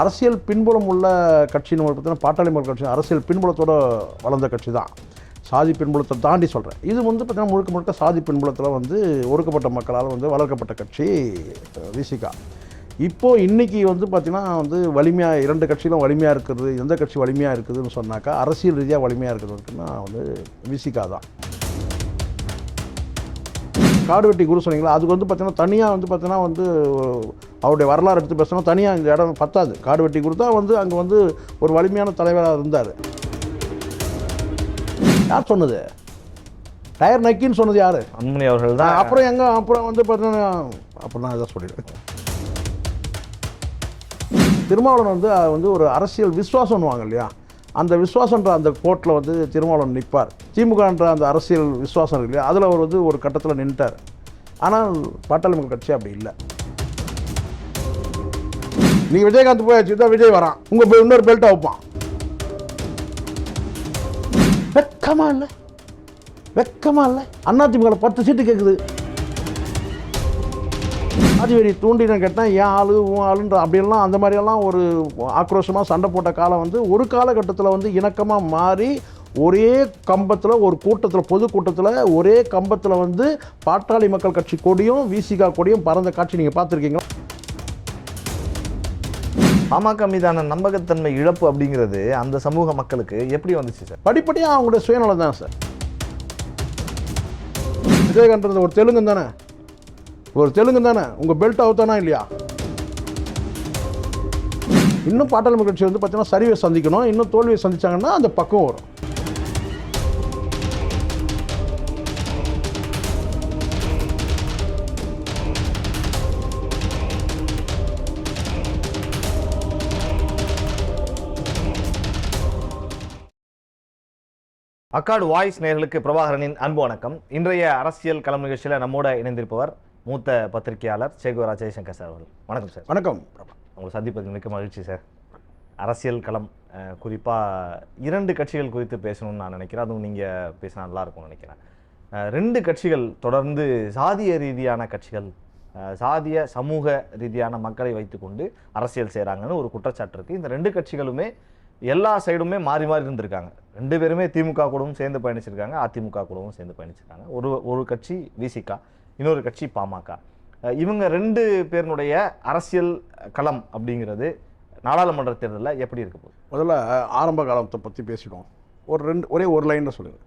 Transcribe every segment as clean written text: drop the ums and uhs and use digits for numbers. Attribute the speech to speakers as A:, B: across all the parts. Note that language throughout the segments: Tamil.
A: அரசியல் பின்புலம் உள்ள கட்சின்னு பார்த்தீங்கன்னா பாட்டாளி மக்கள் கட்சி அரசியல் பின்புலத்தோடு வளர்ந்த கட்சி தான். சாதி பின்புலத்தை தாண்டி சொல்கிறேன். இது பார்த்தீங்கன்னா முழுக்க முழுக்க சாதி பின்புலத்தில் ஒடுக்கப்பட்ட மக்களால் வளர்க்கப்பட்ட கட்சி விசிகா. இப்போது இன்றைக்கி பார்த்திங்கன்னா வலிமையாக இரண்டு கட்சியிலும் வலிமையாக இருக்கிறது. எந்த கட்சி வலிமையாக இருக்குதுன்னு சொன்னாக்கா அரசியல் ரீதியாக வலிமையாக இருக்கிறதுக்குன்னா விசிகா தான். காடுவெட்டி குரு சொன்னீங்களா, அதுக்கு பார்த்தீங்கன்னா தனியாக பார்த்தீங்கன்னா அவருடைய வரலாறு எடுத்து பேசினா தனியாக இந்த இடம் பத்தாது. காடுவெட்டி குரு தான் அங்கே ஒரு வலிமையான தலைவராக இருந்தார். யார் சொன்னது? டயர் நக்கின்னு சொன்னது யார்?
B: அன்புமணி அவர்கள் தான்.
A: அப்புறம் அப்புறம் பார்த்தீங்கன்னா அப்புறம் நான் இதை சொல்லிடுறேன். திருமாவளவன் ஒரு அரசியல் விசுவாசம்னுவாங்க இல்லையா, அந்த விசுவாசன்ற அந்த கோர்ட்டில் திருமாவளவன் நிற்பார். திமுகன்ற அந்த அரசியல் விசுவாசம் இருக்கு இல்லையா, அதில் அவர் ஒரு கட்டத்தில் நின்றுட்டார். ஆனால் பாட்டாளி மக்கள் கட்சி அப்படி இல்லை. நீங்கள் விஜயகாந்த் போயாச்சு தான் விஜய் வரான், உங்கள் இன்னொரு பெல்ட்டை வைப்பான். வெக்கமா இல்லை? வெக்கமா இல்லை? அதிமுக 10 சீட்டு கேட்குது. ஆதிவெறி தூண்டினு கேட்டால் ஏன் ஆளு உன் ஆளுன்ற அப்படியெல்லாம் அந்த மாதிரியெல்லாம் ஒரு ஆக்ரோஷமாக சண்டை போட்ட காலம் ஒரு காலகட்டத்தில் இணக்கமாக மாறி ஒரே கம்பத்தில் ஒரு கூட்டத்தில் பொதுக்கூட்டத்தில் ஒரே கம்பத்தில் பாட்டாளி மக்கள் கட்சி கொடியும் விசிகா கொடியும் பறந்த காட்சி நீங்கள் பார்த்துருக்கீங்களா?
B: பாமக மீதான நம்பகத்தன்மை இழப்பு அப்படிங்கிறது அந்த சமூக மக்களுக்கு எப்படி வந்துச்சு சார்?
A: படிப்படியாக அவங்களுடைய சுயநலம் தான் சார். விஜயகாந்த் ஒரு தெலுங்கு தானே, உங்கள் பெல்ட் அவுத்தானா இல்லையா? இன்னும் பாட்டாளி மக்கள் கட்சி பார்த்தீங்கன்னா சரிவை சந்திக்கணும். இன்னும் தோல்வியை சந்திச்சாங்கன்னா அந்த பக்கம் வரும்.
B: அக்காடு வாய்ஸ் நேயர்களுக்கு பிரபாகரனின் அன்பு வணக்கம். இன்றைய அரசியல் களம் நிகழ்ச்சியில் நம்மோட இணைந்திருப்பவர் மூத்த பத்திரிகையாளர் சேகுவரா ஜெய்சங்கர் சார் அவர்கள். வணக்கம் சார்.
A: வணக்கம்.
B: உங்களை சந்திப்பது மிக்க மகிழ்ச்சி சார். அரசியல் களம் குறிப்பாக 2 கட்சிகள் குறித்து பேசணும்னு நான் நினைக்கிறேன். அதுவும் நீங்கள் பேசினா நல்லாயிருக்கும்னு நினைக்கிறேன். 2 கட்சிகள் தொடர்ந்து சாதிய ரீதியான கட்சிகள், சாதிய சமூக ரீதியான மக்களை வைத்துக்கொண்டு அரசியல் செய்கிறாங்கன்னு ஒரு குற்றச்சாட்டு இருக்குது. இந்த 2 கட்சிகளுமே எல்லா சைடுமே மாறி மாறி இருந்திருக்காங்க. 2 பேருமே திமுக கூடவும் சேர்ந்து பயணிச்சிருக்காங்க, அதிமுக கூடவும் சேர்ந்து பயணிச்சிருக்காங்க. ஒரு கட்சி விசிகா, இன்னொரு கட்சி பாமக. இவங்க 2 பேருடைய அரசியல் களம் அப்படிங்கிறது நாடாளுமன்ற தேர்தலில் எப்படி இருக்க போகுது?
A: முதல்ல ஆரம்ப காலத்தை பற்றி பேசிடுவோம். ஒரே ஒரு லைனில் சொல்லுங்கள்.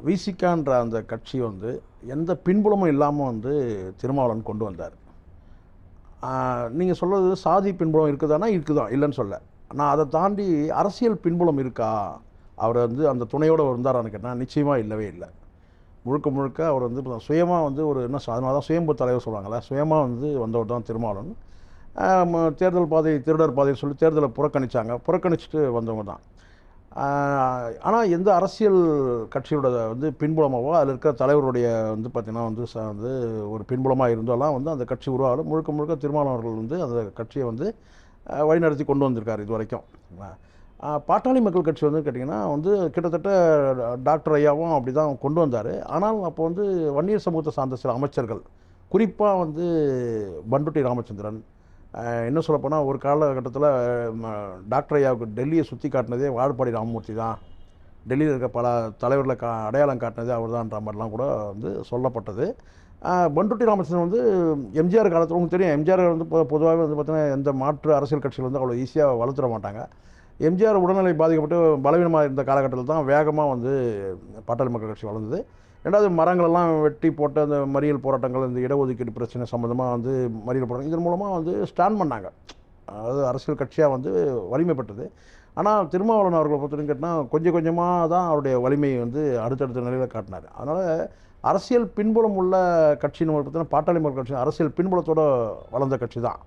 A: விசிகான்ற அந்த கட்சி எந்த பின்புலமும் இல்லாமல் திருமாவளவன் கொண்டு வந்தார். நீங்கள் சொல்கிறது சாதி பின்புலம் இருக்குதானா? இருக்குதான், இல்லைன்னு சொல்ல. நான் அதை தாண்டி அரசியல் பின்புலம் இருக்கா, அவர் அந்த துணையோடு இருந்தாரான்னு கேட்டால் நிச்சயமாக இல்லவே இல்லை. முழுக்க முழுக்க அவர் சுயமாக ஒரு என்ன அதனால தான் சுயம்பு தலைவர் சொல்லுவாங்களே, சுயமாக வந்தவர் தான் திருமாவளவன். தேர்தல் பாதை திருடர் பாதைன்னு சொல்லி தேர்தலை புறக்கணிச்சுட்டு வந்தவங்க தான். ஆனால் எந்த அரசியல் கட்சியோட பின்புலமாவோ அதில் இருக்கிற தலைவருடைய பார்த்திங்கன்னா ஒரு பின்புலமாக இருந்தாலும் அந்த கட்சி உருவாகல. முழுக்க முழுக்க திருமாவளவன் அவர்கள் அந்த கட்சியை வழிநடத்தி கொண்டு வந்திருக்கார் இது வரைக்கும். பாட்டாளி மக்கள் கட்சி கேட்டிங்கன்னா கிட்டத்தட்ட டாக்டர் ஐயாவும் அப்படி தான் கொண்டு வந்தார். ஆனால் அப்போ வன்னியர் சமூகத்தை சார்ந்த சில அமைச்சர்கள், குறிப்பாக பண்டுட்டி ராமச்சந்திரன், இன்னும் சொல்லப்போனால் ஒரு காலகட்டத்தில் டாக்டர் ஐயாவுக்கு டெல்லியை சுற்றி காட்டினதே வாழப்பாடி ராமமூர்த்தி தான், டெல்லியில் இருக்க பல தலைவர்களை அடையாளம் காட்டினதே அவர் தான்ன்ற மாதிரிலாம் கூட சொல்லப்பட்டது. பண்டுட்டி ராமச்சந்திரன் எம்ஜிஆர் காலத்தில் உங்களுக்கு தெரியும், எம்ஜிஆர் பொதுவாகவே பார்த்தீங்கன்னா எந்த மாற்று அரசியல் கட்சிகள் அவ்வளோ ஈஸியாக வளர்த்துட மாட்டாங்க. எம்ஜிஆர் உடல்நிலை பாதிக்கப்பட்டு பலவீனமாக இருந்த காலகட்டத்தில் தான் வேகமாக பாட்டாளி மக்கள் கட்சி வளர்ந்தது. ரெண்டாவது மரங்களெல்லாம் வெட்டி போட்டு அந்த மறியல் போராட்டங்கள், இந்த இடஒதுக்கீடு பிரச்சனை சம்மந்தமாக மறியல் போராட்டம் இதன் மூலமாக ஸ்டாண்ட் பண்ணாங்க. அதாவது அரசியல் கட்சியாக வலிமைப்பட்டது. ஆனால் திருமாவளவன் அவர்களை பொறுத்தவரைக்கும் கேட்டால் கொஞ்சம் கொஞ்சமாக தான் அவருடைய வலிமையை அடுத்தடுத்த நிலையில் காட்டினார். அதனால் அரசியல் பின்புலம் உள்ள கட்சின்னு பார்த்தீங்கன்னா பாட்டாளி மக்கள் கட்சி அரசியல் பின்புலத்தோடு வளர்ந்த கட்சி தான்.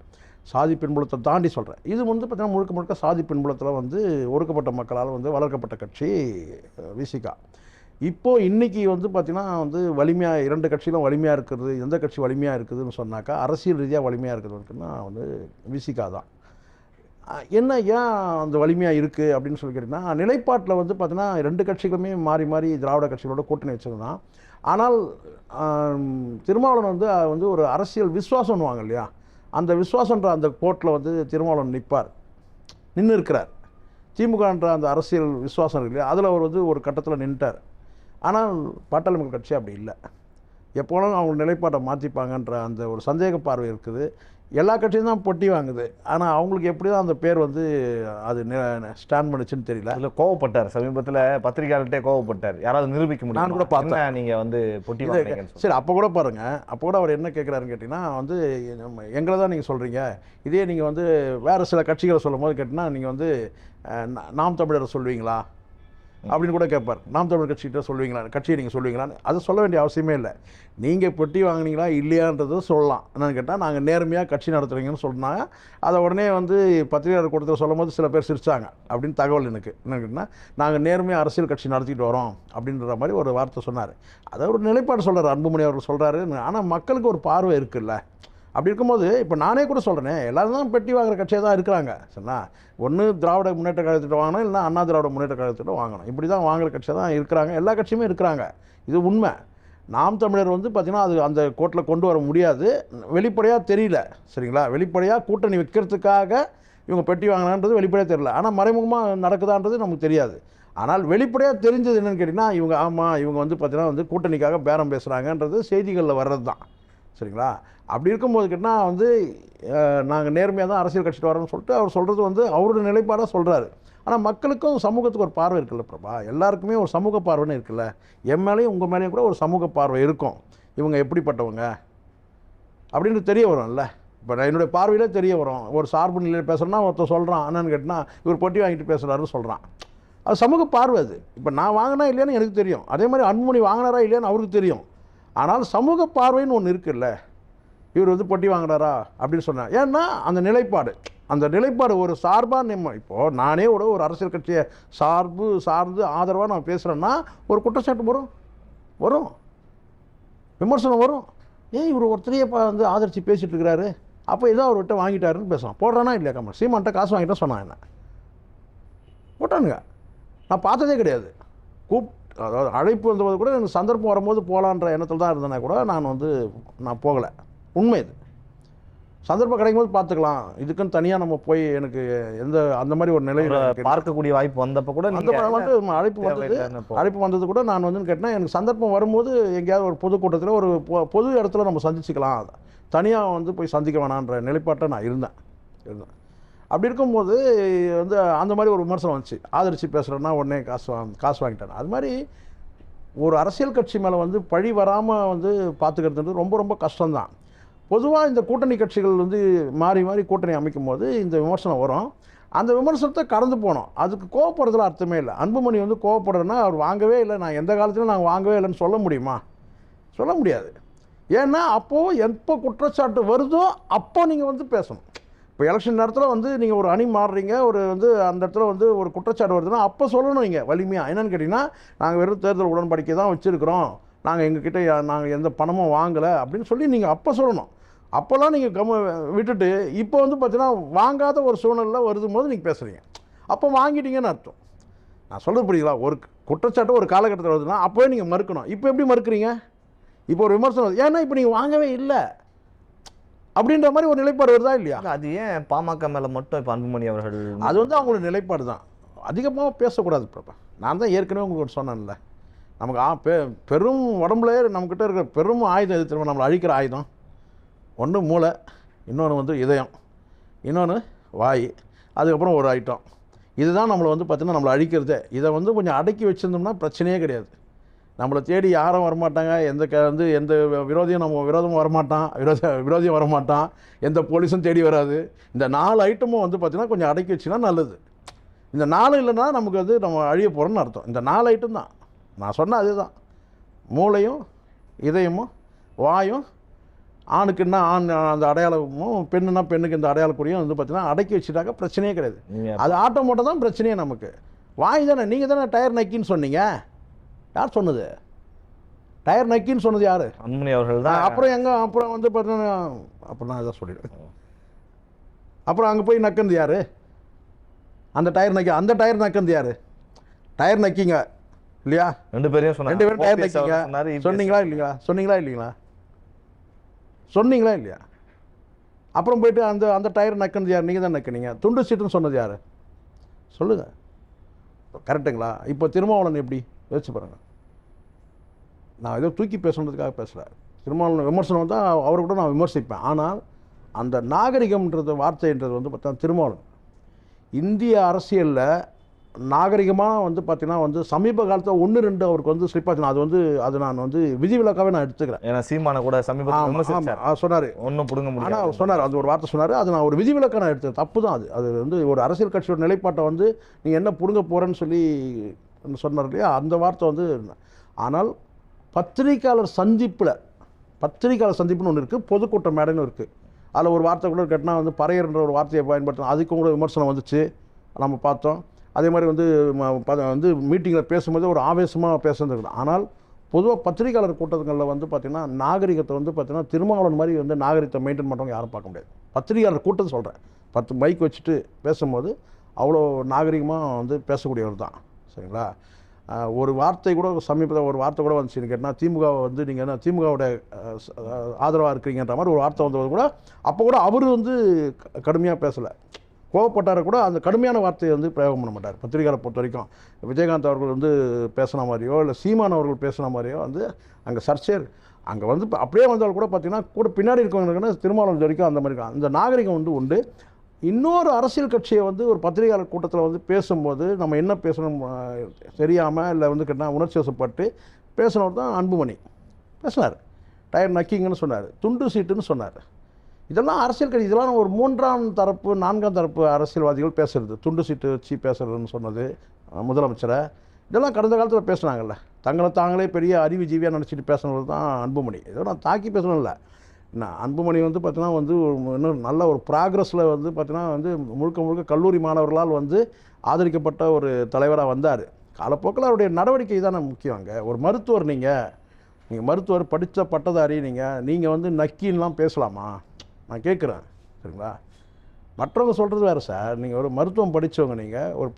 A: சாதி பின்புலத்தை தாண்டி சொல்கிறேன். இது பார்த்தீங்கன்னா முழுக்க முழுக்க சாதி பின்புலத்தில் ஒடுக்கப்பட்ட மக்களால் வளர்க்கப்பட்ட கட்சி விசிகா. இப்போது இன்றைக்கி பார்த்திங்கன்னா வலிமையாக இரண்டு கட்சியிலும் வலிமையாக இருக்கிறது. எந்த கட்சி வலிமையாக இருக்குதுன்னு சொன்னாக்கா அரசியல் ரீதியாக வலிமையாக இருக்குதுன்னா விசிகா தான். என்ன ஏன் அந்த வலிமையாக இருக்குது அப்படின்னு சொல்லி கேட்டிங்கன்னா, நிலைப்பாட்டில் பார்த்தீங்கன்னா 2 கட்சிகளுமே மாறி மாறி திராவிட கட்சிகளோட கூட்டணி வச்சது தான். ஆனால் திருமாவளவன் ஒரு அரசியல் விசுவாசம்னுவாங்க இல்லையா, அந்த விஸ்வாசன்ற அந்த கோர்ட்டில் வந்து திருமாவளவன் நின்று இருக்கிறார். திமுகன்ற அந்த அரசியல் விசுவாசம் இருக்கு இல்லையா, அதில் அவர் வந்து ஒரு கட்டத்தில் நின்றுட்டார். ஆனால் பாட்டாளி மக்கள் கட்சி அப்படி இல்லை. எப்போதும் அவங்க நிலைப்பாட்டை மாற்றிப்பாங்கன்ற அந்த ஒரு சந்தேக பார்வை இருக்குது. எல்லா கட்சியும் தான் பொட்டி வாங்குது. ஆனால் அவங்களுக்கு எப்படி தான் அந்த பேர் வந்து அது ஸ்டாண்ட் பண்ணுச்சுன்னு தெரியல.
B: அதில் கோவப்பட்டார், சமீபத்தில் பத்திரிகையாளர்கிட்டே கோவப்பட்டார். யாராவது நிரூபிக்க முடியும்?
A: நான் கூட பார்த்தேன்.
B: நீங்கள் வந்து பொட்டி வாங்குறீங்கன்னு.
A: சரி, அப்போ கூட பாருங்கள், அப்போ கூட அவர் என்ன கேட்குறாருன்னு கேட்டிங்கன்னா வந்து எங்களை தான் நீங்கள் சொல்கிறீங்க, இதே நீங்கள் வந்து வேறு சில கட்சிகளை சொல்லும் போது கேட்டிங்கன்னா நீங்கள் வந்து நாம் தமிழரை சொல்வீங்களா அப்படின்னு கூட கேட்பார். நாம் தமிழர் கட்சிகிட்ட சொல்வீங்களா, கட்சியை நீங்கள் சொல்வீங்களான்னு அதை சொல்ல வேண்டிய அவசியமே இல்லை. நீங்கள் பெட்டி வாங்கினீங்களா இல்லையான்றது சொல்லலாம். என்னென்னு கேட்டால் நாங்கள் நேர்மையாக கட்சி நடத்துகிறீங்கன்னு சொன்னாங்க. அதை உடனே வந்து பத்திரிகையாளர் கூட்டத்தில் சொல்லும் போது சில பேர் சிரிச்சாங்க அப்படின்னு தகவல் எனக்கு. என்னென்னு கேட்டால் நாங்கள் நேர்மையாக அரசியல் கட்சி நடத்திட்டு வரோம் அப்படின்ற மாதிரி ஒரு வார்த்தை சொன்னார். அதை ஒரு நிலைப்பாடு சொல்கிறார், அன்புமணி அவர்கள் சொல்கிறாரு. ஆனால் மக்களுக்கு ஒரு பார்வை இருக்குல்ல. அப்படி இருக்கும்போது இப்போ நானே கூட சொல்கிறேனே, எல்லோரும் தான் பெட்டி வாங்குகிற கட்சியாக தான் இருக்கிறாங்க. சரிண்ணா, ஒன்று திராவிட முன்னேற்ற கழகத்திட்ட வாங்கணும், இல்லைனா அண்ணா திராவிட முன்னேற்ற கழகத்திட்ட வாங்கணும். இப்படி தான் வாங்குகிற கட்சியாக தான் இருக்கிறாங்க. எல்லா கட்சியுமே இருக்கிறாங்க, இது உண்மை. நாம் தமிழர் வந்து பார்த்திங்கன்னா அது அந்த கோர்ட்டில் கொண்டு வர முடியாது, வெளிப்படையாக தெரியல. சரிங்களா, வெளிப்படையாக கூட்டணி வைக்கிறதுக்காக இவங்க பெட்டி வாங்கினான்றது வெளிப்படையாக தெரியல. ஆனால் மறைமுகமாக நடக்குதான்றது நமக்கு தெரியாது. ஆனால் வெளிப்படையாக தெரிஞ்சது என்னென்னு கேட்டிங்கன்னா, இவங்க ஆமாம் இவங்க வந்து பார்த்திங்கன்னா வந்து கூட்டணிக்காக பேரம் பேசுகிறாங்கன்றது செய்திகளில் வர்றது தான். சரிங்களா, அப்படி இருக்கும்போது கேட்டால் வந்து நாங்கள் நேர்மையாக தான் அரசியல் கட்சிட்டு வரோன்னு சொல்லிட்டு அவர் சொல்கிறது வந்து அவருடைய நிலைப்பாடாக சொல்கிறாரு. ஆனால் மக்களுக்கும் சமூகத்துக்கு ஒரு பார்வை இருக்குல்ல பிரபா, எல்லாருக்குமே ஒரு சமூக பார்வைன்னு இருக்குல்ல. என் மேலேயும் உங்கள் மேலேயும் கூட ஒரு சமூக பார்வை இருக்கும். இவங்க எப்படிப்பட்டவங்க அப்படின்னு தெரிய வரும்ல. இப்போ என்னுடைய பார்வையிலே தெரிய வரும். ஒரு சார்பு நிலையில் பேசுகிறேன்னா ஒருத்தர் சொல்கிறான் என்னன்னு கேட்டால் இவர் பொட்டி வாங்கிட்டு பேசுகிறாருன்னு சொல்கிறான். அது சமூக பார்வை. அது இப்போ நான் வாங்கினா இல்லையான்னு எனக்கு தெரியும், அதே மாதிரி அன்புமணி வாங்கினாரா இல்லையான்னு அவருக்கு தெரியும். ஆனால் சமூக பார்வைன்னு ஒன்று இருக்குல்ல, இவர் வந்து பொட்டி வாங்குறாரா அப்படின்னு சொன்னார். ஏன்னா அந்த நிலைப்பாடு ஒரு சார்பாக இப்போது நானே கூட ஒரு அரசியல் கட்சியை சார்ந்து ஆதரவாக நான் பேசுகிறேன்னா ஒரு குற்றச்சாட்டு வரும், விமர்சனம் வரும். ஏன் இவர் ஒருத்தரையே வந்து ஆதரித்து பேசிகிட்டு இருக்கிறாரு, அப்போ ஏதோ அவர்கிட்ட வாங்கிட்டாருன்னு பேசுவான். போடுறானா இல்லையா கமல், சீமான்ட்ட காசு வாங்கிட்டா சொன்னான், என்ன போட்டானுங்க. நான் பார்த்ததே கிடையாது. அதாவது அழைப்பு வந்தபோது கூட எனக்கு சந்தர்ப்பம் வரும்போது போகலான்ற எண்ணத்தில் தான் இருந்தேன்னா கூட நான் போகலை. உண்மை இது. சந்தர்ப்பம் கிடைக்கும் போது பார்த்துக்கலாம், இதுக்குன்னு தனியாக நம்ம போய் எனக்கு அந்த மாதிரி ஒரு நிலையில்
B: பார்க்கக்கூடிய வாய்ப்பு வந்தப்போ கூட
A: அழைப்பு வந்தது கூட நான் வந்து கேட்டேன், எனக்கு சந்தர்ப்பம் வரும்போது எங்கேயாவது ஒரு பொதுக்கூட்டத்தில் ஒரு பொது இடத்துல நம்ம சந்திச்சுக்கலாம், தனியாக வந்து போய் சந்திக்க வேணான்ற நிலைப்பாட்டை நான் இருந்தேன். அப்படி இருக்கும்போது வந்து அந்த மாதிரி ஒரு விமர்சனம் வந்துச்சு. ஆதரித்து பேசுகிறேன்னா உடனே காசு வாங்கிட்டேன். அது மாதிரி ஒரு அரசியல் கட்சி மேலே வந்து பழி வராமல் வந்து பார்த்துக்கிறது ரொம்ப ரொம்ப கஷ்டம்தான். பொதுவாக இந்த கூட்டணி கட்சிகள் வந்து மாறி கூட்டணி அமைக்கும் போது இந்த விமர்சனம் வரும். அந்த விமர்சனத்தை கடந்து போனோம், அதுக்கு கோவப்படுறதுல அர்த்தமே இல்லை. அன்புமணி வந்து கோவப்படுறதுன்னா அவர் வாங்கவே இல்லை, நான் எந்த காலத்திலும் நாங்கள் வாங்கவே இல்லைன்னு சொல்ல முடியுமா? சொல்ல முடியாது. ஏன்னா அப்போது எப்போ குற்றச்சாட்டு வருதோ அப்போ நீங்கள் வந்து பேசணும். இப்போ எலெக்ஷன் நேரத்தில் வந்து நீங்கள் ஒரு அணி மாறுறீங்க, ஒரு வந்து அந்த இடத்துல வந்து ஒரு குற்றச்சாட்டு வருதுன்னா அப்போ சொல்லணும் நீங்கள் வலிமையாக. என்னென்னு கேட்டிங்கன்னா, நாங்கள் வெறும் தேர்தல் உடன்படிக்கை தான் வச்சுருக்கிறோம், நாங்கள் எங்ககிட்ட நாங்கள் எந்த பணமும் வாங்கலை அப்படின்னு சொல்லி நீங்கள் அப்போ சொல்லணும். அப்போல்லாம் நீங்கள் விட்டுட்டு இப்போ வந்து பார்த்தீங்கன்னா வாங்காத ஒரு சூழ்நிலை வருதும் போது நீங்கள் பேசுகிறீங்க, அப்போ வாங்கிட்டீங்கன்னு அர்த்தம். நான் சொல்கிறது புரியுங்களா? ஒரு குற்றச்சாட்டு ஒரு காலகட்டத்தில் வருதுன்னா அப்போவே நீங்கள் மறுக்கணும். இப்போ எப்படி மறுக்கிறீங்க? இப்போ ஒரு விமர்சனம் வருது, ஏன்னா இப்போ நீங்கள் வாங்கவே இல்லை அப்படின்ற மாதிரி ஒரு நிலைப்பாடு வருதா இல்லையா?
B: அது ஏன் பாமக மேலே மட்டும் இப்போ அன்புமணி அவர்கள்
A: அது வந்து அவங்களோட நிலைப்பாடு தான். அதிகமாக பேசக்கூடாது பிரபா. நான் தான் ஏற்கனவே உங்களுக்கு சொன்னேன்ல, நமக்கு பெரும் உடம்புல நம்மக்கிட்ட இருக்கிற பெரும் ஆயுதம் எது திரும்ப நம்மளை அழிக்கிற ஆயுதம். ஒன்று மூளை, இன்னொன்று வந்து இதயம், இன்னொன்று வாய், அதுக்கப்புறம் ஒரு ஐட்டம். இதுதான் நம்மளை வந்து பார்த்திங்கன்னா நம்மளை அழிக்கிறதே. இதை வந்து கொஞ்சம் அடக்கி வச்சுருந்தோம்னா பிரச்சனையே கிடையாது. நம்மளை தேடி யாரும் வரமாட்டாங்க, எந்த விரோதமும் வரமாட்டான், எந்த போலீஸும் தேடி வராது. இந்த 4 ஐட்டமும் வந்து பார்த்திங்கன்னா கொஞ்சம் அடக்கி வச்சுன்னா நல்லது. இந்த 4 இல்லைன்னா நமக்கு வந்து நம்ம அழிய போகிறோன்னு அர்த்தம். இந்த 4 ஐட்டம் தான் நான் சொன்ன, அதுதான் மூளையும் இதயமும் வாயும். ஆணுக்குன்னா ஆண் அந்த அடையாளமும், பெண்ணுன்னா பெண்ணுக்கு இந்த அடையாளக்குறியும் வந்து பார்த்தீங்கன்னா அடக்கி வச்சுட்டாக்க பிரச்சனையே கிடையாது. அது ஆட்டம் மட்டும் தான் பிரச்சனையே நமக்கு. வாய் தானே, நீங்கள் தானே டயர் நக்கின்னு சொன்னீங்க. யார் சொன்னது டயர் நக்கின்னு சொன்னது? யார்?
B: அன்புமணி அவர்கள் தான்.
A: அப்புறம் வந்து பார்த்தீங்கன்னா அப்புறம் நான் இதான் சொல்லிடுவேன். அப்புறம் அங்கே போய் நக்குறது யார்? அந்த டயர் நக்குறது யார்? டயர் நக்கிங்க இல்லையா?
B: 2 பேரும்
A: டயர் நக்கிங்க சொன்னீங்களா இல்லையா? சொன்னீங்களா இல்லையா? அப்புறம் போயிட்டு அந்த அந்த டயர் நக்குனது யார்? நீங்கள் தான் நக்குனீங்க. துண்டு சீட்டுன்னு சொன்னது யார்? சொல்லுங்கள். கரெக்டுங்களா? இப்போ திருமாவளவன் எப்படி யோசிச்சு பாருங்கள். நான் ஏதோ தூக்கி பேசுனதுக்காக பேசுகிறேன். திருமாவளவன் விமர்சனம் வந்தால் அவரை கூட நான் விமர்சிப்பேன். ஆனால் அந்த நாகரிகம்ன்றது வார்த்தைன்றது வந்து பார்த்தா திருமாவளவன் இந்திய அரசியலில் நாகரிகமாக வந்து பார்த்தீங்கன்னா வந்து சமீப காலத்தில் 1-2 அவருக்கு வந்து ஸ்லிப்பாச்சு. அது வந்து அது நான் வந்து விதிவிலக்காகவே நான் எடுத்துக்கிறேன்.
B: ஏன்னா சீமான கூட சமீபத்தில்
A: சொன்னார்,
B: ஒன்றும் பிடுங்க முடியாது.
A: ஆனால் சொன்னார், அது ஒரு வார்த்தை சொன்னார். அது நான் ஒரு விதிவிலக்காக நான் எடுத்தேன். தப்பு தான் அது. அது வந்து ஒரு அரசியல் கட்சியோட நிலைப்பாட்டை வந்து நீங்கள் என்ன பிடுங்க போகிறேன்னு சொல்லி சொன்னார் இல்லையா, அந்த வார்த்தை வந்து. ஆனால் பத்திரிக்கையாளர் சந்திப்புன்னு ஒன்று இருக்குது, பொதுக்கூட்ட மேடைன்னு இருக்குது. அதில் ஒரு வார்த்தை கூட கேட்டால் வந்து பறையர்ன்ற ஒரு வார்த்தையை பயன்படுத்தணும். அதுக்கும் கூட விமர்சனம் வந்துச்சு, நம்ம பார்த்தோம். அதே மாதிரி வந்து மீட்டிங்கில் பேசும்போது ஒரு ஆவேசமாக பேசுறது. ஆனால் பொதுவாக பத்திரிகையாளர் கூட்டங்களில் வந்து பார்த்திங்கன்னா நாகரிகத்தை வந்து பார்த்திங்கன்னா திருமாவளவன் மாதிரி வந்து நாகரிகத்தை மெயின்டைன் பண்ணுறவங்க யாரும் பார்க்க முடியாது. பத்திரிகையாளர் கூட்டம் சொல்கிறேன், 10 மைக் வச்சுட்டு பேசும்போது அவ்வளோ நாகரிகமாக வந்து பேசக்கூடியவர் தான். சரிங்களா? ஒரு வார்த்தை கூட சமீபத்தில் ஒரு வார்த்தை கூட வந்துச்சுன்னு கேட்டால் திமுக வந்து நீங்கள் என்ன திமுகவோட ஆதரவாக இருக்கிறீங்கன்ற மாதிரி ஒரு வார்த்தை வந்தது கூட அப்போ கூட அவர் வந்து கடுமையாக பேசலை. கோவப்பட்டார கூட அந்த கடுமையான வார்த்தையை வந்து பிரயோகம் பண்ண மாட்டார். பத்திரிகையாளரை பொறுத்த வரைக்கும் விஜயகாந்த் அவர்கள் வந்து பேசின மாதிரியோ இல்லை சீமான் அவர்கள் பேசின மாதிரியோ வந்து அங்கே சர்ச்சை அங்கே வந்து அப்படியே வந்தால் கூட பார்த்திங்கன்னா கூட பின்னாடி இருக்கவங்கன்னா திருமாவளவன் வரைக்கும் அந்த மாதிரி அந்த நாகரிகம் வந்து உண்டு. இன்னொரு அரசியல் கட்சியை வந்து ஒரு பத்திரிகையாளர் கூட்டத்தில் வந்து பேசும்போது நம்ம என்ன பேசணும் தெரியாமல் இல்லை வந்து கேட்டால் உணர்ச்சி வசப்பட்டு பேசினவர் தான் அன்புமணி பேசினார். டயர் நக்கிங்கன்னு சொன்னார், துண்டு சீட்டுன்னு சொன்னார். இதெல்லாம் அரசியல் கட்சி, இதெல்லாம் ஒரு 3ஆம் தரப்பு 4ஆம் தரப்பு அரசியல்வாதிகள் பேசுகிறது. துண்டு சீட்டு வச்சு பேசுகிறதுன்னு சொன்னது முதலமைச்சரை, இதெல்லாம் கடந்த காலத்தில் பேசுனாங்கல்ல. தங்களை தாங்களே பெரிய அறிவுஜீவியாக நினச்சிட்டு பேசுனது தான் அன்புமணி. ஏதோ நான் தாக்கி பேசணும் இல்லை. நான் அன்புமணி வந்து பார்த்தீங்கன்னா வந்து இன்னும் நல்ல ஒரு ப்ராக்ரஸில் வந்து பார்த்தீங்கன்னா வந்து முழுக்க கல்லூரி மாணவர்களால் வந்து ஆதரிக்கப்பட்ட ஒரு தலைவராக வந்தார். காலப்போக்கில் அவருடைய நடவடிக்கை தானே முக்கியம். அங்கே ஒரு மருத்துவர், நீங்கள் மருத்துவர் படித்த பட்டதாரி, நீங்கள் வந்து நக்கின்லாம் பேசலாமா? நான் கேட்குறேன். சரிங்களா? மற்றவங்க சொல்கிறது வேறு சார். நீங்கள் ஒரு மருத்துவம் படித்தவங்க, நீங்கள் ஒரு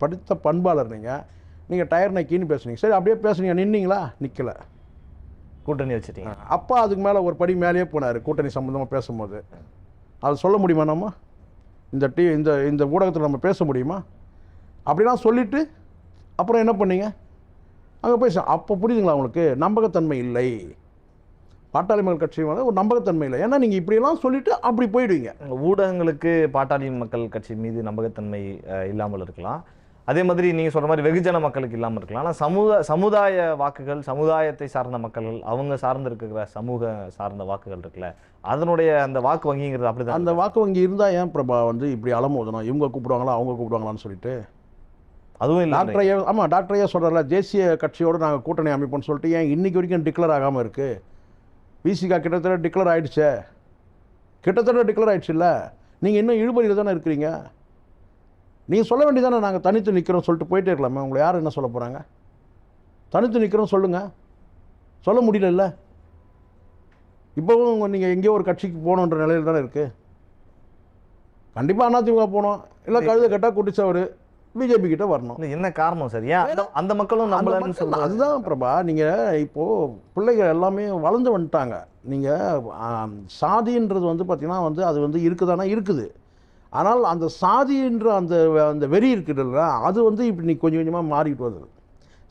A: படித்த பண்பாளர், நீங்கள் டயர் நக்கின்னு பேசுனீங்க. சரி, அப்படியே பேசுனீங்க, நின்னீங்களா? நிற்கலை,
B: கூட்டணி வச்சுட்டீங்க.
A: அப்பா அதுக்கு மேலே ஒரு படி மேலேயே போனார். கூட்டணி சம்மந்தமாக பேசும்போது அது சொல்ல முடியுமா? நம்ம இந்த ஊடகத்தில் நம்ம பேச முடியுமா? அப்படிலாம் சொல்லிவிட்டு அப்புறம் என்ன பண்ணீங்க? அங்கே போய் அப்போ புரியுதுங்களா உங்களுக்கு? நம்பகத்தன்மை இல்லை. பாட்டாளி மக்கள் கட்சி வந்து ஒரு நம்பகத்தன்மை இல்லை. ஏன்னா நீங்கள் இப்படியெல்லாம் சொல்லிவிட்டு அப்படி போயிடுவீங்க.
B: ஊடகங்களுக்கு பாட்டாளி மக்கள் கட்சி மீது நம்பகத்தன்மை இல்லாமல் இருக்கலாம். அதே மாதிரி நீங்கள் சொல்கிற மாதிரி வெகுஜன மக்களுக்கு இல்லாமல் இருக்கலாம். ஆனால் சமுதாய வாக்குகள், சமுதாயத்தை சார்ந்த மக்கள், அவங்க சார்ந்திருக்கிற சமூக சார்ந்த வாக்குகள் இருக்குல்ல, அதனுடைய அந்த வாக்கு வங்கிங்கிறது அப்படி தான்.
A: அந்த வாக்கு வங்கி இருந்தால் ஏன் பிரபா வந்து இப்படி அலமோதணும்? இவங்க கூப்பிடுவாங்களா அவங்க கூப்பிடுவாங்களான்னு சொல்லிட்டு
B: அதுவும் இல்லை.
A: டாக்டர் ஐயா, ஆமாம், டாக்டர் ஐயா சொல்கிறார்ல, தேசிய கட்சியோடு நாங்கள் கூட்டணி அமைப்போம்னு சொல்லிட்டு ஏன் இன்றைக்கி வரைக்கும் டிக்ளேர் ஆகாமல் இருக்குது? விசிகா கிட்டத்தட்ட டிக்ளேர் ஆகிடுச்சே, டிக்ளேர் ஆகிடுச்சு இல்லை? நீங்கள் இன்னும் இழுபறியில் தானே இருக்கிறீங்க. நீங்கள் சொல்ல வேண்டியதானே நாங்கள் தனித்து நிற்கிறோம் சொல்லிட்டு போயிட்டே இருக்கலாமே. உங்களை யார் என்ன சொல்ல போகிறாங்க? தனித்து நிற்கிறோம் சொல்லுங்கள். சொல்ல முடியல. இப்போவும் நீங்கள் எங்கேயோ ஒரு கட்சிக்கு போகணுன்ற நிலையில் தானே இருக்குது. கண்டிப்பாக அதிமுக போகணும், இல்லை கழுத கட்டால் குட்டிச்சவர் பிஜேபி கிட்ட வரணும்.
B: என்ன காரணம் சார்? ஏன் அந்த மக்களும் நம்மளன்னு சொல்லுவாங்க?
A: அதுதான் பிரபா. நீங்கள் இப்போது பிள்ளைகள் எல்லாமே வளர்ந்து வந்துட்டாங்க. நீங்கள் சாதின்றது வந்து பார்த்திங்கன்னா வந்து அது வந்து இருக்குதானா? இருக்குது. ஆனால் அந்த சாதின்ற அந்த வெறி இருக்குதுல்ல, அது வந்து இப்படி நீ கொஞ்சம் கொஞ்சமாக மாறிக்கிட்டு வருது.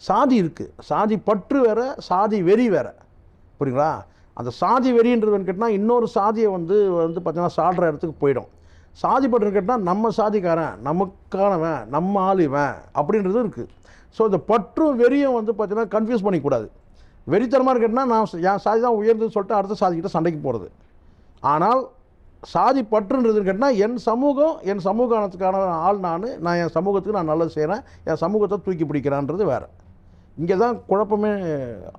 A: சாதி இருக்குது, சாதி பற்று வேறு, சாதி வெறி வேறு. புரியுங்களா? அந்த சாதி வெறின்றதுன்னு கேட்டால் இன்னொரு சாதியை வந்து பார்த்திங்கன்னா சாடுற இடத்துக்கு போயிடும். சாதி பற்று கேட்டால் நம்ம சாதிக்காரன், நமக்கானவன், நம்ம ஆள் இவன் அப்படின்றது இருக்குது. ஸோ இந்த பற்றும் வெறியும் வந்து பார்த்திங்கன்னா கன்ஃபியூஸ் பண்ணிக்கூடாது. வெறித்தனமாக இருக்கேன்னா நான் என் சாதி தான் உயர்ந்துன்னு சொல்லிட்டு அடுத்த சாதிக்கிட்ட சண்டைக்கு போகிறது. ஆனால் சாதி பற்றுன்றதுன்னு கேட்டால் என் சமூகத்துக்கான ஆள் நான் என் சமூகத்துக்கு நான் நல்லது செய்கிறேன், என் சமூகத்தை தூக்கி பிடிக்கிறான்றது வேறு. இங்கே தான் குழப்பமே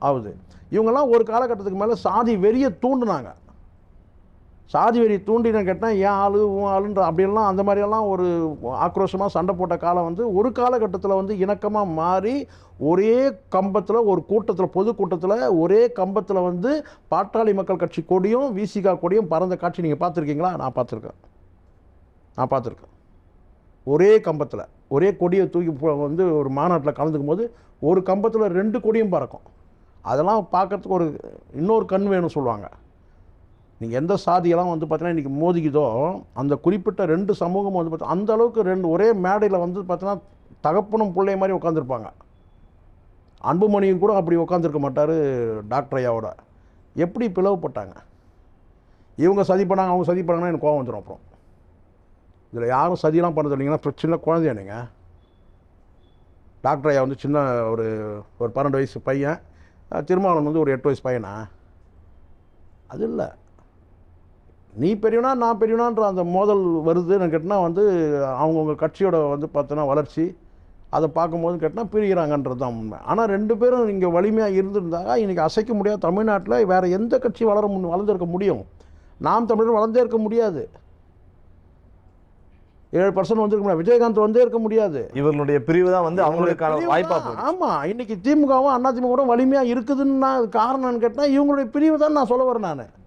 A: ஆகுது. இவங்கெல்லாம் ஒரு காலகட்டத்துக்கு மேலே சாதி வெறியை தூண்டினாங்க. சாதி வெறி தூண்டினு கேட்டால் ஏன் ஆளு உன் ஆளுன்ற அப்படியெல்லாம் அந்த மாதிரியெல்லாம் ஒரு ஆக்ரோஷமாக சண்டை போட்ட காலம் வந்து ஒரு காலகட்டத்தில் வந்து இணக்கமாக மாறி ஒரே கம்பத்தில் ஒரு கூட்டத்தில் பொதுக்கூட்டத்தில் ஒரே கம்பத்தில் வந்து பாட்டாளி மக்கள் கட்சி கொடியும் விசிகா கொடியும் பறந்த காட்சி நீங்கள் பார்த்துருக்கீங்களா? நான் பார்த்துருக்கேன். ஒரே கம்பத்தில் ஒரே கொடியை தூக்கி வந்து ஒரு மாநாட்டில் கலந்துக்கும் போது ஒரு கம்பத்தில் 2 கொடியும் பறக்கும். அதெல்லாம் பார்க்கறதுக்கு இன்னொரு கண் வேணும்னு சொல்லுவாங்க. நீங்கள் எந்த சாதியெல்லாம் வந்து பார்த்தீங்கன்னா இன்றைக்கி மோதிக்குதோ அந்த குறிப்பிட்ட 2 சமூகம் வந்து பார்த்தா அந்த அளவுக்கு ஒரே மேடையில் வந்து பார்த்தீங்கன்னா தகப்பனும் பிள்ளை மாதிரி உட்காந்துருப்பாங்க. அன்புமணியும் கூட அப்படி உட்காந்துருக்க மாட்டார் டாக்டர் ஐயாவோட. எப்படி பிளவுப்பட்டாங்க? இவங்க சதி பண்ணாங்க, அவங்க சதி பண்ணாங்கன்னா எனக்கு கோவம் வந்துடும். அப்புறம் இதில் யாரும் சதியெல்லாம் பண்ண சொன்னீங்கன்னா இப்போ சின்ன குழந்தையா நீங்கள்? டாக்டர் ஐயா வந்து சின்ன ஒரு 12 வயசு பையன், திருமாவளவன் வந்து ஒரு 8 வயசு பையனா? அது இல்லை. நீ பெரியவனா நான் பெரியவனான்ற அந்த மோதல் வருதுன்னு கேட்டால் வந்து அவங்கவுங்க கட்சியோட வந்து பார்த்தோன்னா வளர்ச்சி அதை பார்க்கும்போது கேட்டால் பிரிகிறாங்கன்றது தான் உண்மை. ஆனால் 2 பேரும் இங்கே வலிமையாக இருந்திருந்தாங்க இன்றைக்கி அசைக்க முடியாது. தமிழ்நாட்டில் வேறு எந்த கட்சி வளர்ந்துருக்க முடியும்? நாம் தமிழர் வளர்ந்தே இருக்க முடியாது. 7% வந்திருக்க முடியாது. விஜயகாந்த் வந்தே இருக்க முடியாது.
B: இவர்களுடைய பிரிவு தான் வந்து அவங்களுக்கான வாய்ப்பா போகுது.
A: ஆமாம், இன்னைக்கு திமுகவும் அண்ணா திமுக வலிமையாக இருக்குதுன்னு காரணம்னு கேட்டால் இவங்களுடைய பிரிவு தான் நான் சொல்ல வரேன். நான்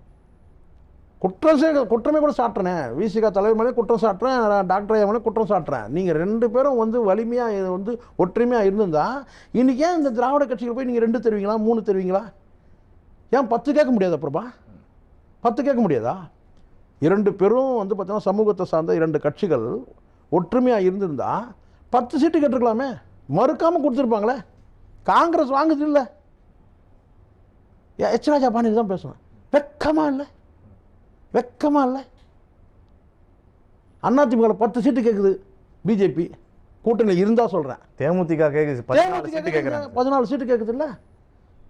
A: குற்றமே கூட சாட்டுறேன். விசிகா தலைவர் மேலே குற்றம் சாட்டுறேன், டாக்டர் ஐயா மேலே குற்றம் சாட்டுறேன். நீங்கள் 2 பேரும் வந்து வலிமையாக வந்து ஒற்றுமையாக இருந்திருந்தா இன்றைக்கி ஏன் இந்த திராவிட கட்சிகள் போய் நீங்கள் 2 தருவீங்களா 3 தருவீங்களா? ஏன் 10 கேட்க முடியாதா பிரபா? 10 கேட்க முடியாதா? 2 பேரும் வந்து பார்த்தீங்கன்னா சமூகத்தை சார்ந்த 2 கட்சிகள் ஒற்றுமையாக இருந்திருந்தா 10 சீட்டு கேட்டிருக்கலாமே, மறுக்காமல் கொடுத்துருப்பாங்களே. காங்கிரஸ் வாங்குது இல்லை? எச் ராஜா பாண்டியன் தான் பேசுவேன். வெக்கமா இல்லை? வெக்கமா இல்லை? அதிமுக 10 சீட்டு கேட்குது, பிஜேபி கூட்டணியில் இருந்தால் சொல்கிறேன்.
B: தேமுதிக கேட்குது 14
A: சீட்டு கேட்குது இல்லை?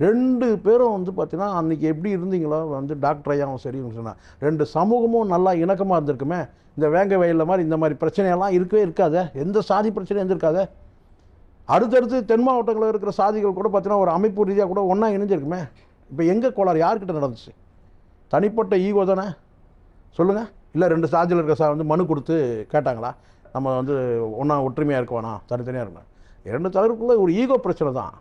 A: 2 பேரும் வந்து பார்த்தீங்கன்னா அன்றைக்கி எப்படி இருந்தீங்களோ வந்து டாக்டர் ஐயாவும் சரி சொன்னால் 2 சமூகமும் நல்லா இணக்கமாக இருந்திருக்குமே. இந்த வேங்க வயலில் மாதிரி இந்த மாதிரி பிரச்சனையெல்லாம் இருக்கவே இருக்காது. எந்த சாதி பிரச்சனையும் இருந்திருக்காது. அடுத்தடுத்து தென் மாவட்டங்களில் இருக்கிற சாதிகள் கூட பார்த்தீங்கன்னா ஒரு அமைப்பு ரீதியாக கூட ஒன்றா இணைஞ்சிருக்குமே. இப்போ எங்கே கோளாறு யார்கிட்ட நடந்துச்சு? தனிப்பட்ட ஈகோ தானே சொல்லுங்கள். இல்லை 2 சாதியில் இருக்க வந்து மனு கொடுத்து கேட்டாங்களா நம்ம வந்து ஒன்றா ஒற்றுமையாக இருக்க வேணாம் தனித்தனியாக இருக்கணும்? 2 தலைவருக்குள்ளே ஒரு ஈகோ பிரச்சனை தான்.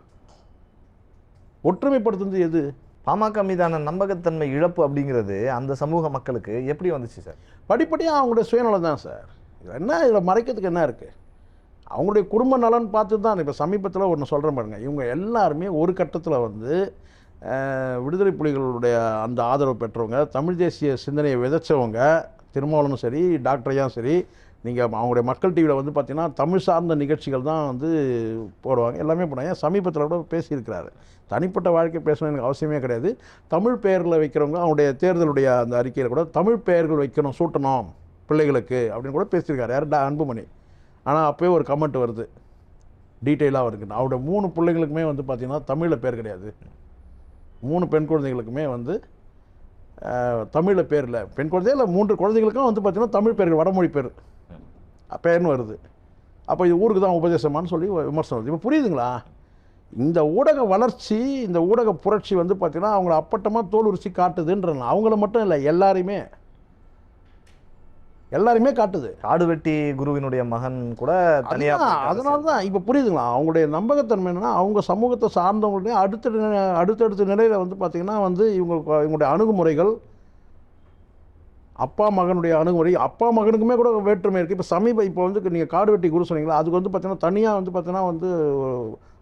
A: ஒற்றுமைப்படுத்துறது எது?
B: பாமக மீதான நம்பகத்தன்மை இழப்பு அப்படிங்கிறது அந்த சமூக மக்களுக்கு எப்படி வந்துச்சு சார்?
A: படிப்படியாக அவங்களுடைய சுயநலம் தான் சார். என்ன இதில் மறைக்கிறதுக்கு என்ன இருக்குது? அவங்களுடைய குடும்ப நலன் பார்த்து தான். இப்போ சமீபத்தில் ஒன்று சொல்கிறேன் பாருங்க, இவங்க எல்லாருமே ஒரு கட்டத்தில் வந்து விடுதலை புலிகளுடைய அந்த ஆதரவு பெற்றவங்க, தமிழ் தேசிய சிந்தனையை விதைச்சவங்க, திருமாவளவனும் சரி டாக்டர் ஐயாவும் சரி, நீங்கள் அவங்களுடைய மக்கள் டிவியில் வந்து பார்த்தீங்கன்னா தமிழ் சார்ந்த நிகழ்ச்சிகள் தான் வந்து போடுவாங்க, எல்லாமே போடுவாங்க. சமீபத்தில் கூட பேசியிருக்கிறாரு. தனிப்பட்ட வாழ்க்கை பேசணும் எனக்கு அவசியமே கிடையாது. தமிழ் பெயர்களை வைக்கிறவங்க அவங்களுடைய தேர்தலுடைய அந்த அறிக்கையில் கூட தமிழ் பெயர்கள் வைக்கணும், சூட்டணும் பிள்ளைகளுக்கு அப்படின்னு கூட பேசியிருக்காரு. யார்? அன்புமணி. ஆனால் அப்போயே ஒரு கமெண்ட் வருது, டீட்டெயிலாக வருது. அவருடைய 3 பிள்ளைங்களுக்குமே வந்து பார்த்திங்கன்னா தமிழில் பேர் கிடையாது. 3 பெண் குழந்தைகளுக்குமே வந்து தமிழில் பேர் இல்லை. பெண் குழந்தையே இல்லை, 3 குழந்தைகளுக்கும் வந்து பார்த்திங்கன்னா தமிழ் பேர்கள், வடமொழி பேர்னு வருது. அப்போ இது ஊருக்கு தான் உபதேசமானு சொல்லி விமர்சனம் வருது. இப்போ புரியுதுங்களா? இந்த ஊடக வளர்ச்சி, இந்த ஊடக புரட்சி வந்து பார்த்திங்கன்னா அவங்கள அப்பட்டமாக தோல் உரிச்சி காட்டுதுன்றாங்க. அவங்கள மட்டும் இல்லை, எல்லாரையுமே காட்டுது.
B: காடுவெட்டி குருவினுடைய மகன் கூட தனியாக.
A: அதனால தான் இப்போ புரியுதுங்களா அவங்களுடைய நம்பகத்தன்மை என்னென்னா, அவங்க சமூகத்தை சார்ந்தவங்களுடைய அடுத்தடுத்த நிலையில் வந்து பார்த்திங்கன்னா வந்து இவங்களுடைய அணுகுமுறைகள், அப்பா மகனுடைய அணுகுமுறை, அப்பா மகனுக்குமே கூட வேற்றுமை இருக்குது. இப்போ வந்து நீங்கள் காடுவெட்டி குரு சொன்னீங்களா, அதுக்கு வந்து பார்த்திங்கன்னா தனியாக வந்து பார்த்திங்கன்னா வந்து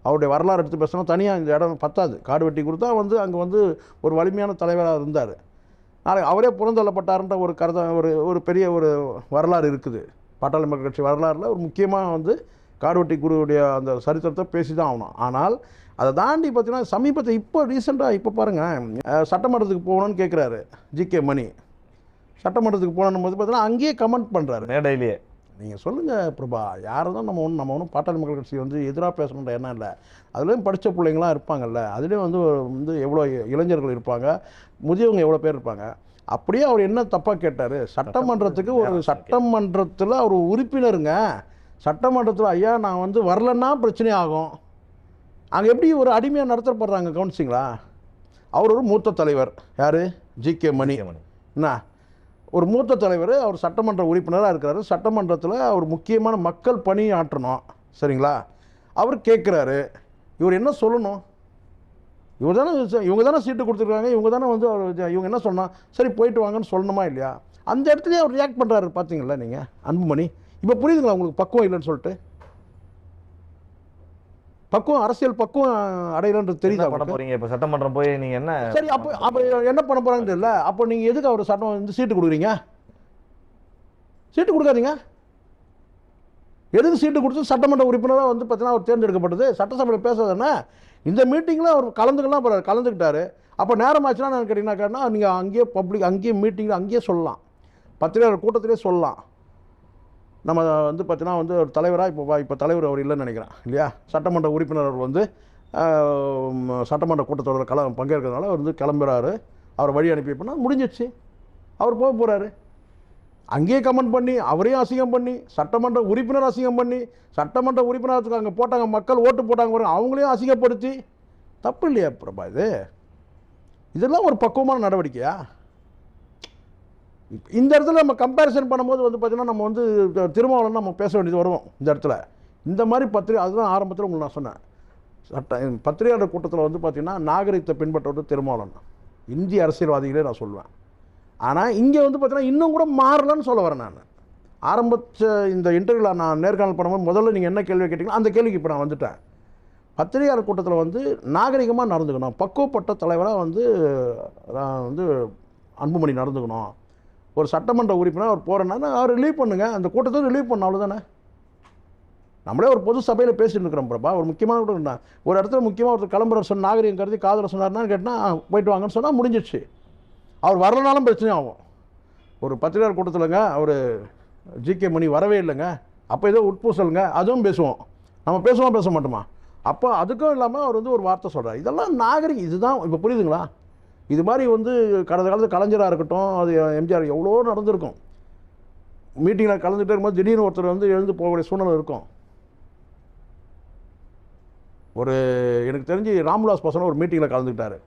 A: அவருடைய வரலாறு எடுத்து பேசினா தனியாக இந்த இடம் பத்தாது. காடுவெட்டி குரு தான் வந்து அங்கே வந்து ஒரு வலிமையான தலைவராக இருந்தார். நாளைக்கு அவரே புறந்தள்ளப்பட்டார்ன்ற ஒரு ஒரு பெரிய ஒரு வரலாறு இருக்குது. பாட்டாளி மக்கள் கட்சி வரலாறில் ஒரு முக்கியமாக வந்து காடுவெட்டி குருவுடைய அந்த சரித்திரத்தை பேசி தான் ஆகணும். ஆனால் அதை தாண்டி பார்த்தீங்கன்னா சமீபத்தை இப்போ ரீசெண்டாக இப்போ பாருங்கள், சட்டமன்றத்துக்கு போகணுன்னு கேட்குறாரு ஜிகே மணி. சட்டமன்றத்துக்கு போகணும் போது பார்த்தீங்கன்னா அங்கேயே கமெண்ட் பண்ணுறாரு
B: மேடையிலேயே.
A: நீங்கள் சொல்லுங்கள் பிரபா, யாரை தான் நம்ம ஒன்றும் பாட்டாளி மக்கள் கட்சி வந்து எதிராக பேசணுன்ற எண்ணம் இல்லை. அதுலேயும் படித்த பிள்ளைங்களாம் இருப்பாங்கல்ல, அதுலேயும் வந்து எவ்வளோ இளைஞர்கள் இருப்பாங்க, முதியவங்க எவ்வளோ பேர் இருப்பாங்க. அப்படியே அவர் என்ன தப்பாக கேட்டார்? சட்டமன்றத்துக்கு சட்டமன்றத்தில் அவர் உறுப்பினருங்க. சட்டமன்றத்தில் ஐயா நான் வந்து வரலன்னா பிரச்சனை ஆகும். அங்கே எப்படி ஒரு அடிமையாக நடத்தப்படுறாங்க கவனிச்சிங்களா? அவர் ஒரு மூத்த தலைவர். யார்? ஜிகே மணி. என்ன ஒரு மூத்த தலைவர், அவர் சட்டமன்ற உறுப்பினராக இருக்கிறாரு. சட்டமன்றத்தில் அவர் முக்கியமான மக்கள் பணி ஆற்றணும், சரிங்களா? அவர் கேட்குறாரு, இவர் என்ன சொல்லணும்? இவங்க தானே சீட்டு கொடுத்துருக்காங்க, இவங்க தானே வந்து இவங்க என்ன சொன்னால் சரி போயிட்டு வாங்கன்னு சொல்லணுமா இல்லையா? அந்த இடத்துலேயே அவர் ரியாக்ட் பண்ணுறாரு. பார்த்தீங்களா நீங்கள் அன்புமணி? இப்போ புரியுதுங்களா உங்களுக்கு பக்குவம் இல்லைன்னு சொல்லிட்டு? பக்குவம், அரசியல் பக்குவம் அடையலன்றது
B: என்ன
A: தெரியுதா
B: பண்ண
A: உங்களுக்கு?
B: போறீங்க இப்போ சட்டமன்றம் போய் நீங்க என்ன
A: சரி, அப்போ என்ன பண்ண போறாங்கன்னு தெரியல. அப்போ நீங்க எதுக்கு அவர் சட்டம் வந்து சீட்டு கொடுக்குறீங்க? சீட்டு கொடுக்காதீங்க. எதுக்கு சீட்டு கொடுத்து சட்டமன்ற உறுப்பினராக வந்து பார்த்தீங்கன்னா அவர் தேர்ந்தெடுக்கப்பட்டது? சட்டசபையில் பேசுறதுன்னா இந்த மீட்டிங்கில் அவர் கலந்துக்கலாம், கலந்துக்கிட்டாரு. அப்போ நேரம் ஆச்சுன்னா நான் கேட்டிங்கன்னா நீங்கள் அங்கேயே பப்ளிக், அங்கேயே மீட்டிங்கில் அங்கேயே சொல்லலாம், பத்திரிகையாளர் கூட்டத்திலே சொல்லலாம். நம்ம வந்து பார்த்தீங்கன்னா வந்து ஒரு தலைவராக இப்போ தலைவர் அவர் இல்லைன்னு நினைக்கிறேன் இல்லையா? சட்டமன்ற உறுப்பினர் அவர் வந்து சட்டமன்ற கூட்டத்தொடரில் பங்கேற்கிறதுனால அவர் வந்து கிளம்புறாரு. அவரை வழி அனுப்பி பண்ணால் முடிஞ்சிச்சு. அவர் போக போகிறாரு. அங்கேயே கமெண்ட் பண்ணி அவரையும் அசிங்கம் பண்ணி, சட்டமன்ற உறுப்பினர் அசிங்கம் பண்ணி, சட்டமன்ற உறுப்பினருக்கு அங்கே போட்டாங்க, மக்கள் ஓட்டு போட்டாங்க பாருங்க, அவங்களையும் அசிங்கப்படுத்தி. தப்பு இல்லையா பிரபா இது? இதெல்லாம் ஒரு பக்குவமான நடவடிக்கையா? இந்த இடத்துல நம்ம கம்பேரிசன் பண்ணும்போது வந்து பார்த்தீங்கன்னா நம்ம வந்து திருமாவளவன் நம்ம பேச வேண்டியது வரும் இந்த இடத்துல. இந்த மாதிரி அதுதான் ஆரம்பத்தில் உங்களுக்கு நான் சொன்னேன். பத்திரிகையாளர் கூட்டத்தில் வந்து பார்த்தீங்கன்னா நாகரிகத்தை பின்பற்றுவது திருமாவளவன், இந்திய அரசியல்வாதிகளே நான் சொல்லுவேன். ஆனால் இங்கே வந்து பார்த்தீங்கன்னா இன்னும் கூட மாறலன்னு சொல்ல வரேன் நான். ஆரம்பித்த இந்த இன்டர்வியூவில் நான் நேர்காணல் பண்ணும்போது முதல்ல நீங்கள் என்ன கேள்வி கேட்டிங்களோ அந்த கேள்விக்கு இப்போ நான் வந்துட்டேன். பத்திரிகையாளர் கூட்டத்தில் வந்து நாகரிகமாக நடந்துக்கணும், பக்குவப்பட்ட தலைவராக வந்து அன்புமணி நடந்துக்கணும். ஒரு சட்டமன்ற உறுப்பினர் அவர் போகிறேன்னா அவர் ரிலீவ் பண்ணுங்க, அந்த கூட்டத்தை ரிலீவ் பண்ண, அவ்வளோதானே. நம்மளே ஒரு பொது சபையில் பேசிட்டு இருக்கிறோம் பிரபா. ஒரு முக்கியமான கூட ஒரு இடத்துல முக்கியமாக ஒருத்தர் கிளம்புற சொன்ன நாகரிகம் கருதி காதல சொன்னார்னா கேட்டால் போயிட்டு வாங்கன்னு சொன்னால் முடிஞ்சிச்சு. அவர் வரலனாலும் பிரச்சனையும் ஆகும். ஒரு பத்திரிகையாளர் கூட்டத்தில்ங்க அவர் ஜிகே மணி வரவே இல்லைங்க, அப்போ ஏதோ உட்பூசலுங்க, அதுவும் பேசுவோம். நம்ம பேசுவோம், பேச மாட்டோமா? அப்போ அதுக்கும் இல்லாமல் அவர் வந்து ஒரு வார்த்தை சொல்கிறார். இதெல்லாம் நாகரிகம். இதுதான் இப்போ புரியுதுங்களா? இது மாதிரி வந்து கடந்த காலத்தில் கலைஞராக இருக்கட்டும், அது எம்ஜிஆர் எவ்வளோ நடந்திருக்கும். மீட்டிங்கில் கலந்துகிட்டே இருக்கும்போது திடீர்னு ஒருத்தர் வந்து எழுந்து போகக்கூடிய சூழ்நிலை இருக்கும். ஒரு எனக்கு தெரிஞ்சு ராம்விலாஸ் பாஸ்வான் ஒரு மீட்டிங்கில் கலந்துக்கிட்டார்,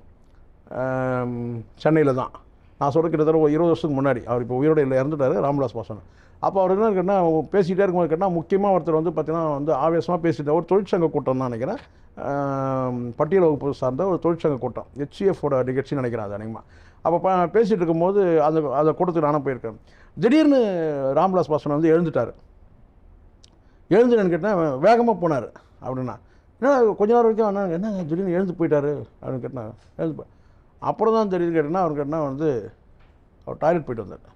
A: சென்னையில் தான். நான் சொல்கிற கிட்டத்தட்ட ஒரு 20 வருஷத்துக்கு முன்னாடி. அவர் இப்போ உயிரோடு இல்லை, இறந்துட்டார் ராம்விலாஸ் பாஸ்வான். அப்போ அவர் என்ன கேட்டால் பேசிகிட்டே இருக்கும்போது கேட்டால் முக்கியமாக ஒருத்தர் வந்து பார்த்தீங்கன்னா வந்து ஆவேசமாக பேசிட்டு, ஒரு தொழிற்சங்க கூட்டம் தான் நினைக்கிறேன், பட்டியல் வகுப்பு சார்ந்த ஒரு தொழிற்சங்க கூட்டம், HCFோட நிகழ்ச்சின்னு நினைக்கிறேன் அது அநேகமாக. அப்போ பேசிகிட்டு இருக்கும்போது அந்த கூட்டத்துக்கு நானும் போயிருக்கேன். திடீர்னு ராம்விலாஸ் பாஸ்வான் வந்து எழுந்துட்டார். எழுந்துன்னு கேட்டேன், வேகமாக போனார். அப்படின்னா என்ன கொஞ்ச நேரம் வரைக்கும் என்ன திடீர்னு எழுந்து போயிட்டாரு அப்படின்னு கேட்டேன். எழுந்து போய் அப்புறம் தான் தெரியுது கேட்டேன்னா அவர் கேட்டால் வந்து அவர் டாய்லெட் போயிட்டு வந்தார்.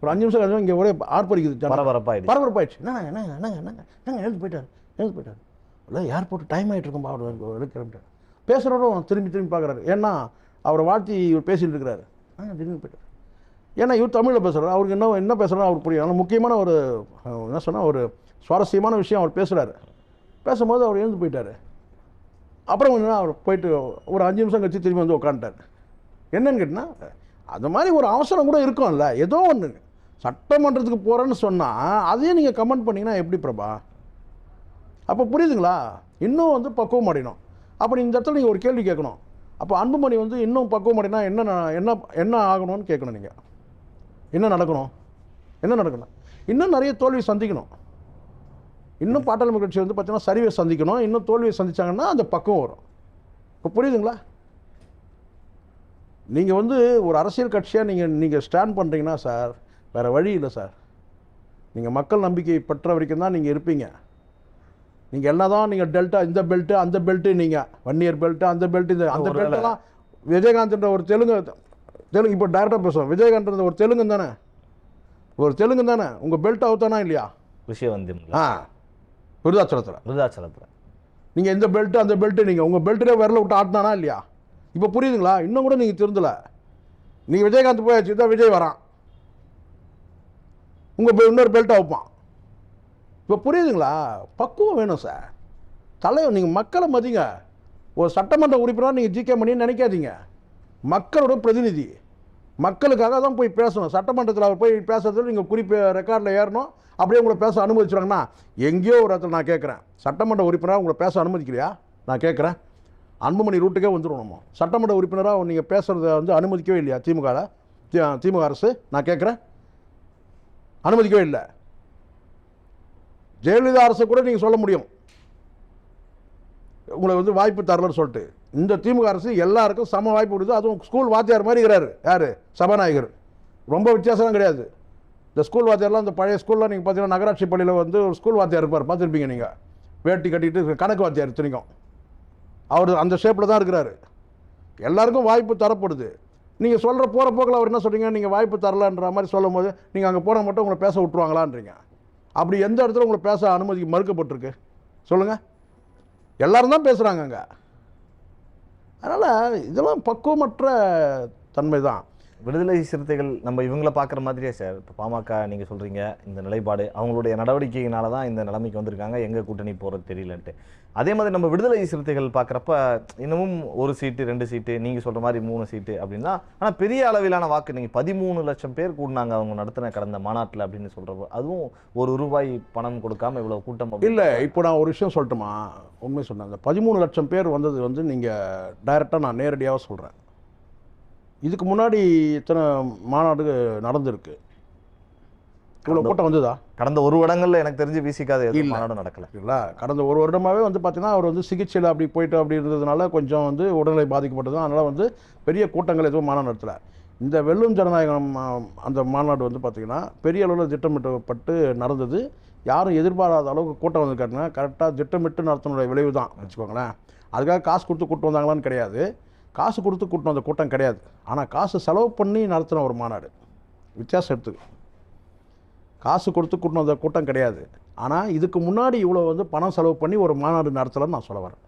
A: ஒரு 5 நிமிஷம் கழிச்சு இங்கே ஒரே ஆர்ப்பரிக்குது, பரபரப்பாயிடுச்சு. என்னங்க எழுந்து போயிட்டார் இல்லை, ஏர்போர்ட் டைம் ஆகிட்டு இருக்கும்பா அவர் கிளம்பிட்டார். பேசுகிறவரும் திரும்பி பார்க்குறாரு. ஏன்னா அவரை வாழ்த்தி இவர் பேசிகிட்டு இருக்கிறாரு. திடீர்னு போயிட்டார். ஏன்னா இவர் தமிழில் பேசுகிறார், அவருக்கு என்ன பேசுகிறாரு அவருக்கு புரியும். ஆனால் முக்கியமான ஒரு என்ன சொன்னால் ஒரு சுவாரஸ்யமான விஷயம் அவர் பேசுகிறாரு. பேசும்போது அவர் எழுந்து போயிட்டார். அப்புறம் கொஞ்சம் அவர் போயிட்டு ஒரு 5 நிமிஷம் கழிச்சு திரும்பி வந்து உட்காந்துட்டார். என்னன்னு கேட்டால் அது மாதிரி ஒரு அவசரம் கூட இருக்கும்ல, ஏதோ ஒன்று சட்டமன்றத்துக்கு போகிறேன்னு சொன்னால் அதையே நீங்கள் கமெண்ட் பண்ணிங்கன்னா எப்படி பிரபா? அப்போ புரியுதுங்களா? இன்னும் வந்து பக்குவம் அடையணும். அப்போ இந்த இடத்துல நீங்கள் ஒரு கேள்வி கேட்கணும். அப்போ அன்புமணி வந்து இன்னும் பக்குவம் அடையினா என்ன ஆகணும்னு கேட்கணும். நீங்கள் என்ன நடக்கணும்? இன்னும் நிறைய தோல்வி சந்திக்கணும். இன்னும் பாட்டாளி மக்கள் கட்சி வந்து பார்த்தீங்கன்னா சரிவை சந்திக்கணும். இன்னும் தோல்வியை சந்திச்சாங்கன்னா அந்த பக்குவம் வரும். இப்போ புரியுதுங்களா? நீங்கள் வந்து ஒரு அரசியல் கட்சியாக நீங்கள் ஸ்டாண்ட் பண்ணுறீங்கன்னா சார், வேறு வழி இல்லை சார். நீங்கள் மக்கள் நம்பிக்கை பெற்ற வரைக்கும் தான் நீங்கள் இருப்பீங்க. நீங்கள் என்ன தான் நீங்கள் டெல்டா, இந்த பெல்ட்டு அந்த பெல்ட்டு, நீங்கள் 1 இயர் பெல்ட்டு, அந்த பெல்ட்டு, அந்த பெல்ட்டெல்லாம் விஜயகாந்த்ன்ற ஒரு தெலுங்கு இப்போ டைரக்டாக பேசுவோம். விஜயகாந்த்ன்ற ஒரு தெலுங்கு தானே, உங்கள் பெல்ட் அவுத்தானா இல்லையா?
B: விஷயம் வந்து
A: விருதாச்சலத்தில் நீங்கள் இந்த பெல்ட்டு அந்த பெல்ட்டு, நீங்கள் உங்கள் பெல்ட்டிலே விரல விட்டு ஆட்டினானா இல்லையா? இப்போ புரியுதுங்களா? இன்னும் கூட நீங்கள் திருந்தலை. நீங்கள் விஜயகாந்த் போயாச்சு, தான் விஜய் வரான், உங்கள் இன்னொரு பெல்ட்டை வைப்பான். இப்போ புரியுதுங்களா? பக்குவம் வேணும் சார். தலைவர் நீங்கள் மக்களை மதிங்க. ஒரு சட்டமன்ற உறுப்பினர் நீங்கள் ஜிகே மணின்னு நினைக்காதீங்க. மக்களோட பிரதிநிதி, மக்களுக்காக தான் போய் பேசணும். சட்டமன்றத்தில் அவர் போய் பேசுறதுல நீங்கள் குறிப்பு ரெக்கார்டில் ஏறணும். அப்படியே உங்களை பேச அனுமதிச்சுறாங்கன்னா எங்கேயோ ஒரு இடத்துல நான் கேட்குறேன், சட்டமன்ற உறுப்பினராக உங்களை பேச அனுமதிக்கலையா? நான் கேட்குறேன். அன்புமணி ரூட்டுக்கே வந்துடும். நம்ம சட்டமன்ற உறுப்பினராக நீங்கள் பேசுகிறத வந்து அனுமதிக்கவே இல்லையா திமுக அரசு? நான் கேட்குறேன், அனுமதிக்கவே இல்லை. ஜெயலலிதா அரசு கூட நீங்கள் சொல்ல முடியும் உங்களை வந்து வாய்ப்பு தரலன்னு சொல்லிட்டு. இந்த திமுக அரசு எல்லாருக்கும் சம வாய்ப்பு கொடுத்து, அதுவும் ஸ்கூல் வாத்தியார் மாதிரி இருக்கிறாரு. யார்? சபாநாயகர். ரொம்ப வித்தியாசம்லாம் கிடையாது. இந்த ஸ்கூல் வாத்தியார்லாம் இந்த பழைய ஸ்கூலில் நீங்கள் பார்த்தீங்கன்னா நகராட்சி பள்ளியில் வந்து ஒரு ஸ்கூல் வாத்தியார் இருப்பார், பார்த்துருப்பீங்க நீங்கள். வேட்டி கட்டிட்டு கணக்கு வாத்தியார் இத்தனைக்கும் அவர் அந்த ஷேப்பில் தான் இருக்கிறாரு. எல்லாருக்கும் வாய்ப்பு தரப்படுது. நீங்கள் சொல்கிற போகிற போக்கில் அவர் என்ன சொல்கிறீங்க, நீங்கள் வாய்ப்பு தரலன்ற மாதிரி சொல்லும் போது நீங்கள் அங்கே போனால் மட்டும் உங்களை பேச விட்ருவாங்களான்றீங்க. அப்படி எந்த இடத்துல உங்களை பேச அனுமதி மறுக்கப்பட்டிருக்கு சொல்லுங்கள்? எல்லாரும் தான் பேசுகிறாங்க அங்கே. அதனால் இதெல்லாம் பக்குவமற்ற தன்மை தான்.
B: விடுதலை சிறுத்தைகள் நம்ம இவங்களை பார்க்குற மாதிரியே சார். இப்போ பாமக நீங்கள் சொல்கிறீங்க இந்த நிலைப்பாடு அவங்களுடைய நடவடிக்கையினால தான் இந்த நிலைமைக்கு வந்திருக்காங்க, எங்கே கூட்டணி போகிறது தெரியலன்ட்டு. அதே மாதிரி நம்ம விடுதலை சிறுத்தைகள் பார்க்குறப்ப இன்னமும் 1 சீட்டு 2 சீட்டு நீங்கள் சொல்கிற மாதிரி 3 சீட்டு அப்படின்னா, ஆனால் பெரிய அளவிலான வாக்கு நீங்கள் 13 லட்சம் பேர் கூடினாங்க அவங்க நடத்தின கடந்த மாநாட்டில் அப்படின்னு சொல்கிறப்போ, அதுவும் ₹1 பணம் கொடுக்காம இவ்வளோ கூட்டம்
A: இல்லை. இப்போ நான் ஒரு விஷயம் சொல்லட்டுமா, உண்மை சொன்னேன். அந்த 13 லட்சம் பேர் வந்தது வந்து நீங்கள் டைரெக்டாக நான் நேரடியாக சொல்கிறேன். இதுக்கு முன்னாடி இத்தனை மாநாடு நடந்திருக்கு, இவ்வளோ கூட்டம் வந்ததா?
B: கடந்த 1 வருடங்களில் எனக்கு தெரிஞ்சு விசிக்காத மாநாடு நடக்கலை
A: இல்லை. கடந்த 1 வருடமாகவே வந்து பார்த்தீங்கன்னா அவர் வந்து சிகிச்சையில் அப்படி போயிட்டு அப்படி இருந்ததுனால கொஞ்சம் வந்து உடல்நிலை பாதிக்கப்பட்டது. அதனால் வந்து பெரிய கூட்டங்கள் எதுவும் மாநாடு நடத்தலை. இந்த வெல்லும் ஜனநாயகம் அந்த மாநாடு வந்து பார்த்திங்கன்னா பெரிய அளவில் திட்டமிட்டப்பட்டு நடந்தது. யாரும் எதிர்பாராத அளவுக்கு கூட்டம் வந்துருக்காருன்னா கரெக்டாக திட்டமிட்டு நடத்தினுடைய விளைவு தான் வச்சுக்கோங்களேன். அதுக்காக காசு கொடுத்து கூட்டு வந்தாங்களான்னு கிடையாது. காசு கொடுத்து கூட்டின அந்த கூட்டம் கிடையாது. ஆனால் காசு செலவு பண்ணி நடத்தின ஒரு மாநாடு. வித்தியாசம் எடுத்துக்கு. காசு கொடுத்து கூட்டின அந்த கூட்டம் கிடையாது. ஆனால் இதுக்கு முன்னாடி இவ்வளோ வந்து பணம் செலவு பண்ணி ஒரு மாநாடு நடத்தலைன்னு நான் சொல்ல வரேன்.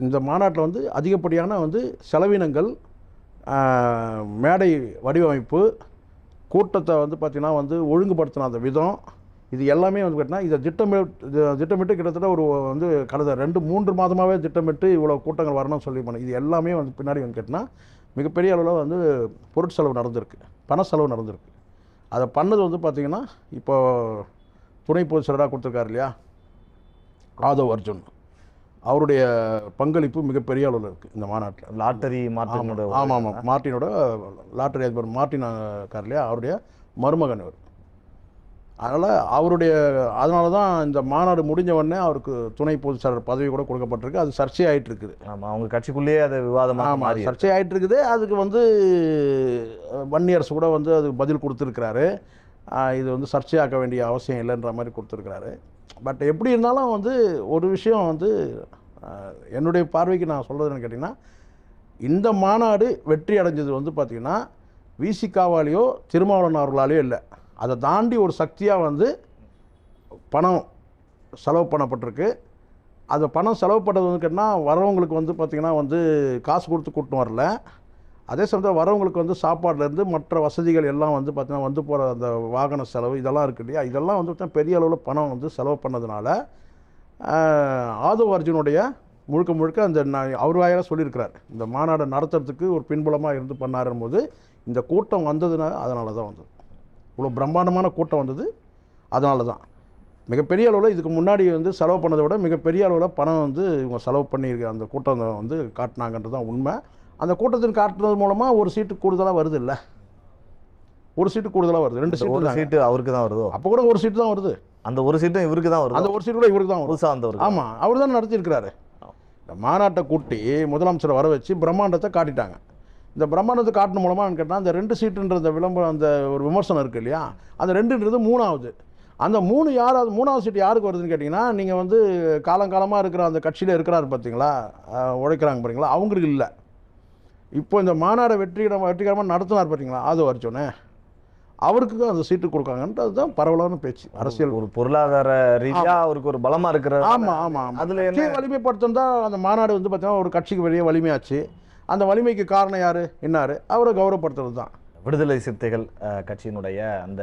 A: இந்த மாநாட்டில் வந்து அதிகப்படியான வந்து செலவினங்கள், மேடை வடிவமைப்பு, கூட்டத்தை வந்து பார்த்திங்கன்னா வந்து ஒழுங்குபடுத்தின அந்த விதம், இது எல்லாமே வந்து கேட்டிங்கன்னா இதை திட்டமிட்டு கிட்டத்தட்ட ஒரு வந்து கடந்த 2-3 மாதமாகவே திட்டமிட்டு இவ்வளோ கூட்டங்கள் வரணும்னு சொல்லி பண்ண இது எல்லாமே வந்து பின்னாடி வந்து கேட்டிங்கன்னா மிகப்பெரிய அளவில் வந்து பொருட்செலவு நடந்திருக்கு, பண செலவு நடந்திருக்கு. அதை பண்ணது வந்து பார்த்திங்கன்னா இப்போ துணை பொதுச் செயலராக கொடுத்துருக்காரு இல்லையா ஆதவ் அர்ஜுன், அவருடைய பங்களிப்பு மிகப்பெரிய அளவில் இருக்குது இந்த மாநாட்டில்.
B: லாட்டரி மார்ட்டினோட
A: ஆமாம் மார்ட்டினோட லாட்டரி அதிபர் மார்ட்டின் இருக்கார் இல்லையா, அவருடைய மருமகன் அவர். அதனால தான் இந்த மாநாடு முடிஞ்ச உடனே அவருக்கு துணை பொதுச் செயலர் பதவி கூட கொடுக்கப்பட்டிருக்கு. அது சர்ச்சை ஆகிட்டு இருக்குது.
B: ஆமாம், அவங்க கட்சிக்குள்ளேயே அது விவாதமாக
A: சர்ச்சை ஆகிட்டு இருக்குது. அதுக்கு வந்து வன்னியரசு கூட வந்து அது பதில் கொடுத்துருக்கிறாரு. இது வந்து சர்ச்சையாக்க வேண்டிய அவசியம் இல்லைன்ற மாதிரி கொடுத்துருக்கிறாரு. பட் எப்படி இருந்தாலும் வந்து ஒரு விஷயம் வந்து என்னுடைய பார்வைக்கு நான் சொல்கிறதுன்னு கேட்டிங்கன்னா, இந்த மாநாடு வெற்றி அடைஞ்சது வந்து பார்த்திங்கன்னா விசிகாவாலேயோ திருமாவளவன் அவர்களாலேயோ இல்லை. அதை தாண்டி ஒரு சக்தியாக வந்து பணம் செலவு பண்ணப்பட்டிருக்கு. அந்த பணம் செலவு பண்ணது வந்து கேட்டால் வரவங்களுக்கு வந்து பார்த்திங்கன்னா வந்து காசு கொடுத்து கூட்டின்னு வரல. அதே சமயத்தில் வரவங்களுக்கு வந்து சாப்பாடுலேருந்து மற்ற வசதிகள் எல்லாம் வந்து பார்த்திங்கன்னா வந்து போகிற அந்த வாகன செலவு இதெல்லாம் இருக்குது இல்லையா, இதெல்லாம் வந்து பெரிய அளவில் பணம் வந்து செலவு பண்ணதுனால ஆதவ் அர்ஜுனுடைய முழுக்க அந்த அவர் வாயிலாக சொல்லியிருக்கிறார், இந்த மாநாடு நடத்துறதுக்கு ஒரு பின்புலமாக இருந்து பண்ணாருன்னு போது இந்த கூட்டம் வந்ததுனால அதனால தான் வந்தது. இவ்வளோ பிரம்மாண்டமான கூட்டம் வந்தது. அதனால தான் மிகப்பெரிய அளவில் இதுக்கு முன்னாடி வந்து செலவு பண்ணதை விட மிகப்பெரிய அளவில் பணம் வந்து இவங்க செலவு பண்ணியிருக்க அந்த கூட்டம் வந்து காட்டினாங்கன்றது தான் உண்மை. அந்த கூட்டத்தின் காட்டுறது மூலமாக ஒரு சீட்டு கூடுதலாக வருது இல்லை, ஒரு சீட்டு கூடுதலாக வருது. 2
B: சீட்டு அவருக்கு தான் வருதோ,
A: அப்போ கூட ஒரு சீட்டு தான் வருது.
B: அந்த ஒரு சீட்டும் இவருக்கு தான் வருது.
A: அந்த ஒரு சீட்டு கூட இவருக்கு தான்
B: வருது.
A: ஆமாம், அவர் தான் நடத்தியிருக்கிறாரு. இந்த மாநாட்டை கூட்டி முதலமைச்சரை வர வச்சு பிரம்மாண்டத்தை காட்டிட்டாங்க. இந்த பிரம்மாண்டத்தை காட்டின மூலமாக கேட்டால் அந்த 2 சீட்டுன்ற அந்த விளம்பரம் அந்த ஒரு விமர்சனம் இருக்குது இல்லையா, அந்த 2ன்றது 3ஆவது. அந்த 3 யாராவது 3ஆவது சீட்டு யாருக்கு வருதுன்னு கேட்டிங்கன்னா, நீங்கள் வந்து காலங்காலமாக இருக்கிற அந்த கட்சியில் இருக்கிறாரு பார்த்தீங்களா, உழைக்கிறாங்க பார்த்தீங்களா, அவங்களுக்கு இல்லை. இப்போ இந்த மாநாடை வெற்றிகரமாக நடத்தினார் பார்த்தீங்களா ஆதவ் அர்ஜுனே, அவருக்கு அந்த சீட்டு கொடுக்காங்கன்றது தான் பரவலான பேச்சு. அரசியல்
B: ஒரு பொருளாதார ரீதியாக அவருக்கு ஒரு பலமாக இருக்கிற.
A: ஆமாம் அதில் என்ன வலிமைப்படுத்தம் தான் அந்த மாநாடு வந்து பார்த்தீங்கன்னா ஒரு கட்சிக்கு வெளியே வலிமையாச்சு. அந்த வலிமைக்கு காரணம் யார் என்னார், அவரை கௌரவப்படுத்துறது தான்.
B: விடுதலை சிறுத்தைகள் கட்சியினுடைய அந்த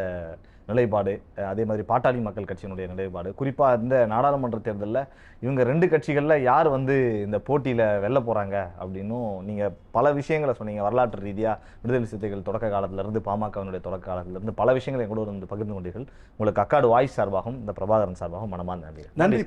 B: நிலைப்பாடு, அதே மாதிரி பாட்டாளி மக்கள் கட்சியினுடைய நிலைப்பாடு, குறிப்பாக இந்த நாடாளுமன்ற தேர்தலில் இவங்க 2 கட்சிகளில் யார் வந்து இந்த போட்டியில் வெல்ல போகிறாங்க அப்படின்னும் நீங்கள் பல விஷயங்களை சொன்னீங்க. வரலாற்று ரீதியாக விடுதலை சிறுத்தைகள் தொடக்க காலத்திலிருந்து பாமகவினுடைய தொடக்க காலத்திலிருந்து பல விஷயங்களை கூட வந்து பகிர்ந்து கொண்டீர்கள். உங்களுக்கு அக்காடு வாய்ஸ் சார்பாகவும் இந்த பிரபாகரன் சார்பாகவும் மனமார்ந்த நன்றி.
A: நன்றி.